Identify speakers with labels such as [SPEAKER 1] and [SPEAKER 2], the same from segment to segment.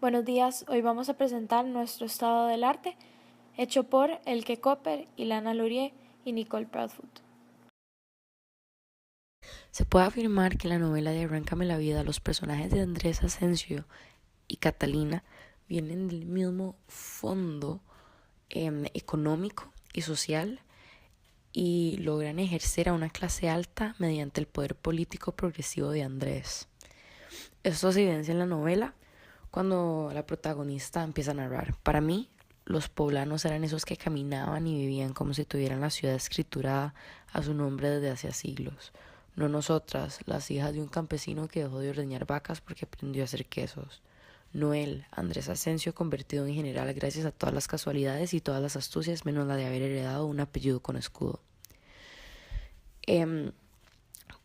[SPEAKER 1] Buenos días, hoy vamos a presentar nuestro estado del arte, hecho por Elke Copper, Ilana Lurie y Nicole Proudfoot.
[SPEAKER 2] Se puede afirmar que en la novela de Arráncame la vida los personajes de Andrés Asensio y Catalina vienen del mismo fondo económico y social y logran ejercer a una clase alta mediante el poder político progresivo de Andrés. Esto se evidencia en la novela cuando la protagonista empieza a narrar. Para mí, los poblanos eran esos que caminaban y vivían como si tuvieran la ciudad escriturada a su nombre desde hace siglos. No nosotras, las hijas de un campesino que dejó de ordeñar vacas porque aprendió a hacer quesos. No él, Andrés Asensio, convertido en general gracias a todas las casualidades y todas las astucias menos la de haber heredado un apellido con escudo.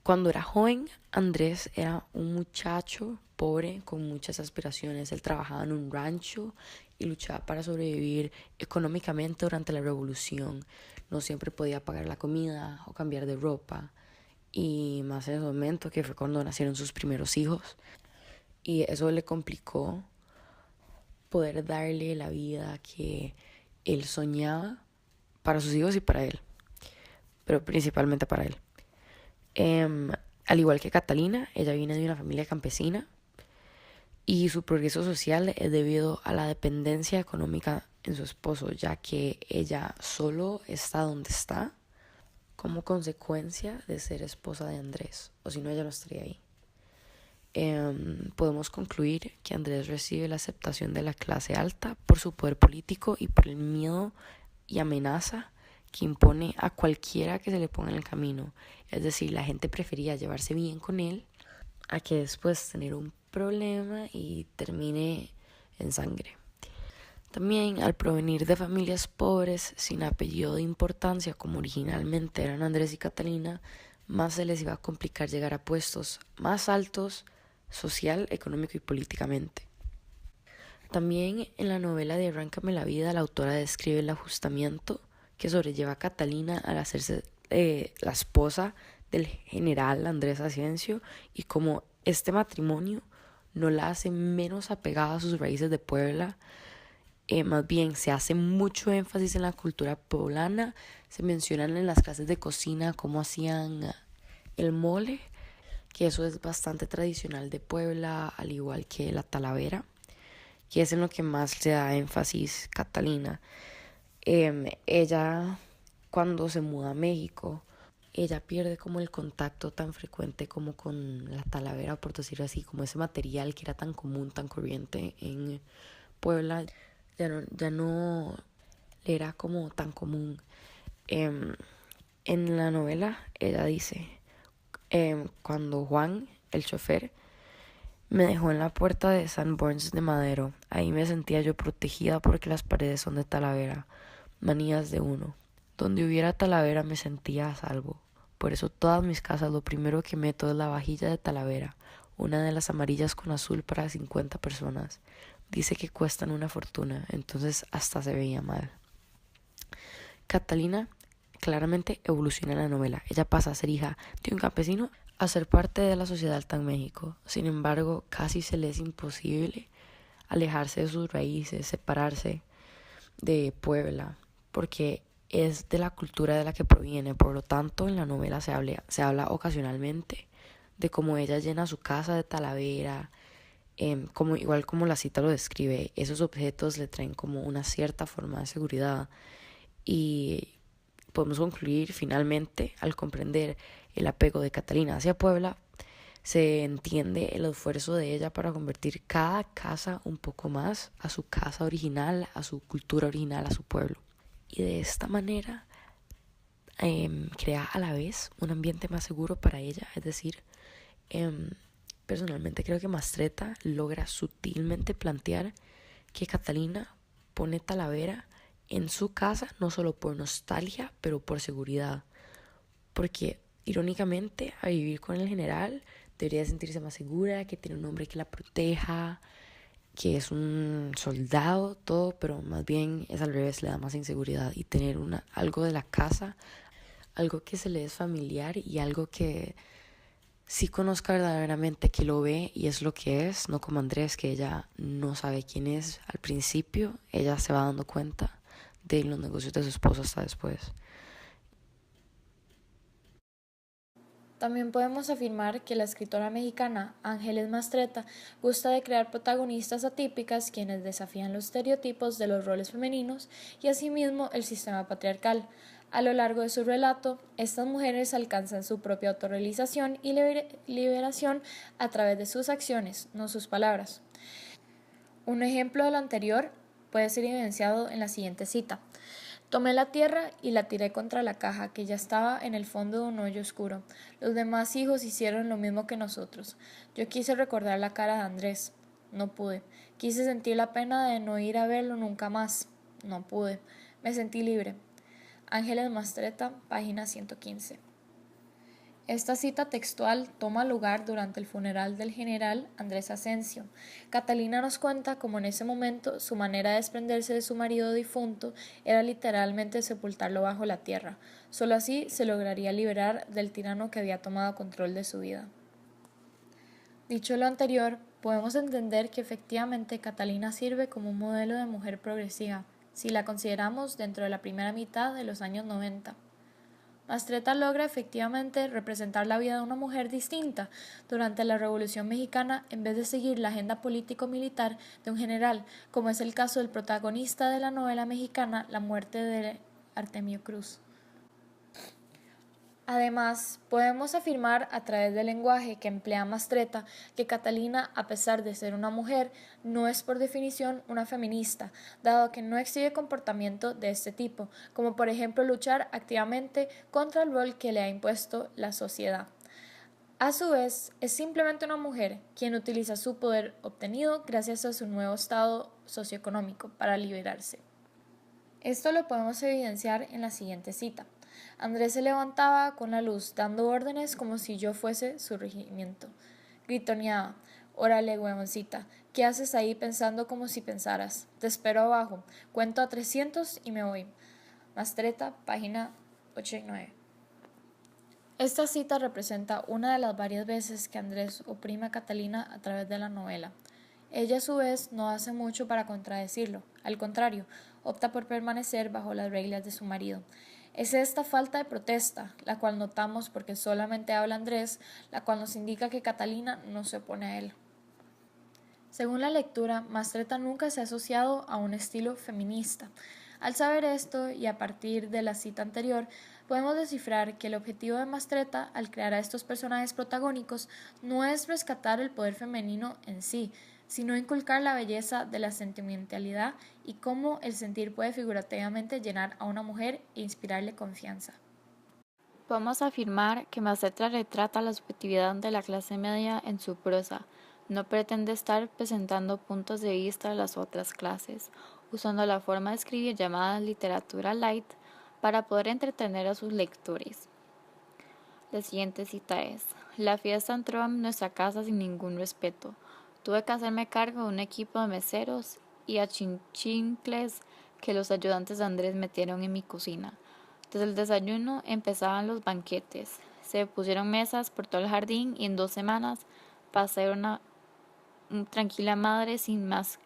[SPEAKER 2] Cuando era joven, Andrés era un muchacho pobre con muchas aspiraciones. Él trabajaba en un rancho y luchaba para sobrevivir económicamente durante la revolución. No siempre podía pagar la comida o cambiar de ropa. Y más en ese momento que fue cuando nacieron sus primeros hijos. Y eso le complicó poder darle la vida que él soñaba para sus hijos y para él. Pero principalmente para él. Al igual que Catalina, ella viene de una familia campesina y su progreso social es debido a la dependencia económica en su esposo, ya que ella solo está donde está como consecuencia de ser esposa de Andrés, o si no ella no estaría ahí. Podemos concluir que Andrés recibe la aceptación de la clase alta por su poder político y por el miedo y amenaza que impone a cualquiera que se le ponga en el camino. Es decir, la gente prefería llevarse bien con él a que después tener un problema y termine en sangre. También al provenir de familias pobres sin apellido de importancia como originalmente eran Andrés y Catalina, más se les iba a complicar llegar a puestos más altos social, económico y políticamente. También en la novela de Arráncame la vida la autora describe el ajustamiento que sobrelleva a Catalina al hacerse la esposa del general Andrés Asensio y cómo este matrimonio no la hace menos apegada a sus raíces de Puebla, más bien se hace mucho énfasis en la cultura poblana, se mencionan en las clases de cocina cómo hacían el mole, que eso es bastante tradicional de Puebla, al igual que la talavera, que es en lo que más le da énfasis Catalina. Ella, cuando se muda a México, ella pierde como el contacto tan frecuente como con la talavera, por decirlo así, como ese material que era tan común, tan corriente en Puebla, ya no le era como tan común. En la novela ella dice, cuando Juan, el chofer, me dejó en la puerta de Sanborns de Madero. Ahí me sentía yo protegida porque las paredes son de talavera, manías de uno. Donde hubiera talavera me sentía a salvo. Por eso todas mis casas lo primero que meto es la vajilla de talavera, una de las amarillas con azul para 50 personas. Dice que cuestan una fortuna, entonces hasta se veía mal. Catalina claramente evoluciona en la novela. Ella pasa a ser hija de un campesino a ser parte de la sociedad alta en México. Sin embargo, casi se le es imposible alejarse de sus raíces, separarse de Puebla, porque es de la cultura de la que proviene. Por lo tanto, en la novela se habla ocasionalmente de cómo ella llena su casa de talavera, igual como la cita lo describe, esos objetos le traen como una cierta forma de seguridad y podemos concluir finalmente al comprender el apego de Catalina hacia Puebla, se entiende el esfuerzo de ella para convertir cada casa un poco más a su casa original, a su cultura original, a su pueblo. Y de esta manera crea a la vez un ambiente más seguro para ella. Es decir, personalmente creo que Mastretta logra sutilmente plantear que Catalina pone Talavera en su casa no solo por nostalgia, pero por seguridad. Porque irónicamente, a vivir con el general debería sentirse más segura, que tiene un hombre que la proteja, que es un soldado, todo, pero más bien es al revés, le da más inseguridad. Y tener algo de la casa, algo que se le es familiar y algo que sí conozca verdaderamente que lo ve y es lo que es, no como Andrés, que ella no sabe quién es al principio, ella se va dando cuenta de los negocios de su esposo hasta después.
[SPEAKER 1] También podemos afirmar que la escritora mexicana Ángeles Mastretta gusta de crear protagonistas atípicas quienes desafían los estereotipos de los roles femeninos y asimismo el sistema patriarcal. A lo largo de su relato, estas mujeres alcanzan su propia autorrealización y liberación a través de sus acciones, no sus palabras. Un ejemplo de lo anterior puede ser evidenciado en la siguiente cita. Tomé la tierra y la tiré contra la caja, que ya estaba en el fondo de un hoyo oscuro. Los demás hijos hicieron lo mismo que nosotros. Yo quise recordar la cara de Andrés. No pude. Quise sentir la pena de no ir a verlo nunca más. No pude. Me sentí libre. Ángeles Mastretta, página 115. Esta cita textual toma lugar durante el funeral del general Andrés Asensio. Catalina nos cuenta cómo en ese momento su manera de desprenderse de su marido difunto era literalmente sepultarlo bajo la tierra. Solo así se lograría liberar del tirano que había tomado control de su vida. Dicho lo anterior, podemos entender que efectivamente Catalina sirve como un modelo de mujer progresiva, si la consideramos dentro de la primera mitad de los años 90. Mastretta logra efectivamente representar la vida de una mujer distinta durante la Revolución Mexicana en vez de seguir la agenda político-militar de un general, como es el caso del protagonista de la novela mexicana La muerte de Artemio Cruz. Además, podemos afirmar a través del lenguaje que emplea Mastretta que Catalina, a pesar de ser una mujer, no es por definición una feminista, dado que no exhibe comportamiento de este tipo, como por ejemplo luchar activamente contra el rol que le ha impuesto la sociedad. A su vez, es simplemente una mujer quien utiliza su poder obtenido gracias a su nuevo estado socioeconómico para liberarse. Esto lo podemos evidenciar en la siguiente cita. Andrés se levantaba con la luz, dando órdenes como si yo fuese su regimiento. Gritoneaba, órale, huevoncita, ¿qué haces ahí pensando como si pensaras? Te espero abajo, cuento a 300 y me voy. Mastretta, página 89. Esta cita representa una de las varias veces que Andrés oprime a Catalina a través de la novela. Ella a su vez no hace mucho para contradecirlo, al contrario, opta por permanecer bajo las reglas de su marido. Es esta falta de protesta, la cual notamos porque solamente habla Andrés, la cual nos indica que Catalina no se opone a él. Según la lectura, Mastretta nunca se ha asociado a un estilo feminista. Al saber esto, y a partir de la cita anterior, podemos descifrar que el objetivo de Mastretta al crear a estos personajes protagónicos no es rescatar el poder femenino en sí, sino inculcar la belleza de la sentimentalidad y cómo el sentir puede figurativamente llenar a una mujer e inspirarle confianza.
[SPEAKER 3] Podemos afirmar que Mastretta retrata la subjetividad de la clase media en su prosa. No pretende estar presentando puntos de vista de las otras clases, usando la forma de escribir llamada literatura light para poder entretener a sus lectores. La siguiente cita es: la fiesta entró en nuestra casa sin ningún respeto. Tuve que hacerme cargo de un equipo de meseros y achichincles que los ayudantes de Andrés metieron en mi cocina. Desde el desayuno empezaban los banquetes. Se pusieron mesas por todo el jardín y en 2 semanas pasé a una tranquila madre sin más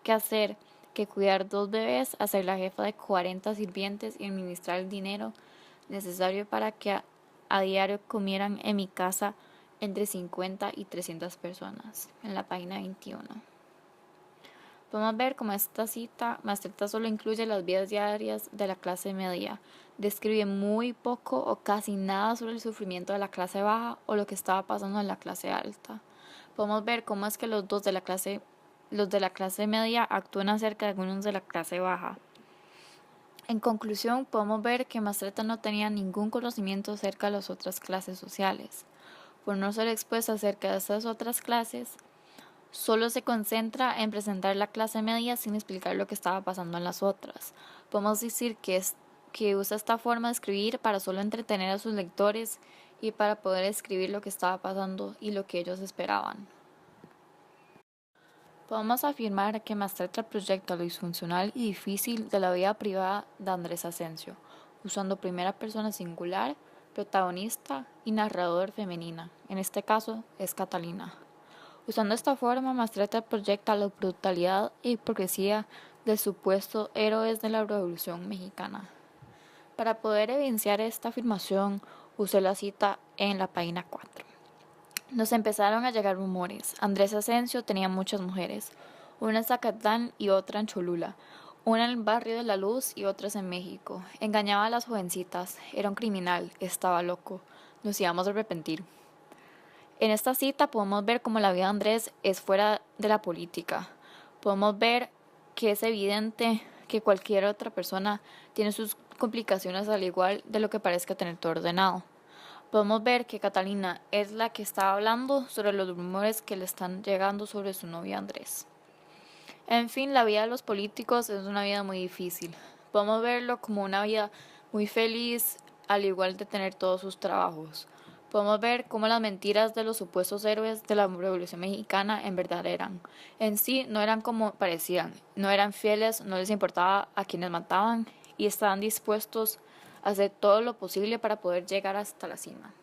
[SPEAKER 3] que hacer que cuidar 2 bebés, a ser la jefa de 40 sirvientes y administrar el dinero necesario para que a diario comieran en mi casa entre 50 y 300 personas, en la página 21. Podemos ver cómo esta cita Mastretta solo incluye las vidas diarias de la clase media, describe muy poco o casi nada sobre el sufrimiento de la clase baja o lo que estaba pasando en la clase alta. Podemos ver cómo es que los de la clase media actúan acerca de algunos de la clase baja. En conclusión, podemos ver que Mastretta no tenía ningún conocimiento acerca de las otras clases sociales. Por no ser expuesta acerca de esas otras clases, solo se concentra en presentar la clase media sin explicar lo que estaba pasando en las otras. Podemos decir que usa esta forma de escribir para solo entretener a sus lectores y para poder escribir lo que estaba pasando y lo que ellos esperaban. Podemos afirmar que Mastretta proyecta lo disfuncional y difícil de la vida privada de Andrés Asensio, usando primera persona singular protagonista y narrador femenina. En este caso es Catalina. Usando esta forma, Mastretta proyecta la brutalidad e hipocresía de supuestos héroes de la Revolución Mexicana. Para poder evidenciar esta afirmación, usé la cita en la página 4. Nos empezaron a llegar rumores. Andrés Asensio tenía muchas mujeres, una en Zacatlán y otra en Cholula, una en el barrio de La Luz y otras en México. Engañaba a las jovencitas, era un criminal, estaba loco, nos íbamos a arrepentir. En esta cita podemos ver cómo la vida de Andrés es fuera de la política. Podemos ver que es evidente que cualquier otra persona tiene sus complicaciones al igual de lo que parezca tener todo ordenado. Podemos ver que Catalina es la que está hablando sobre los rumores que le están llegando sobre su novio Andrés. En fin, la vida de los políticos es una vida muy difícil. Podemos verlo como una vida muy feliz, al igual de tener todos sus trabajos. Podemos ver cómo las mentiras de los supuestos héroes de la Revolución Mexicana en verdad eran. En sí, no eran como parecían, no eran fieles, no les importaba a quienes mataban y estaban dispuestos a hacer todo lo posible para poder llegar hasta la cima.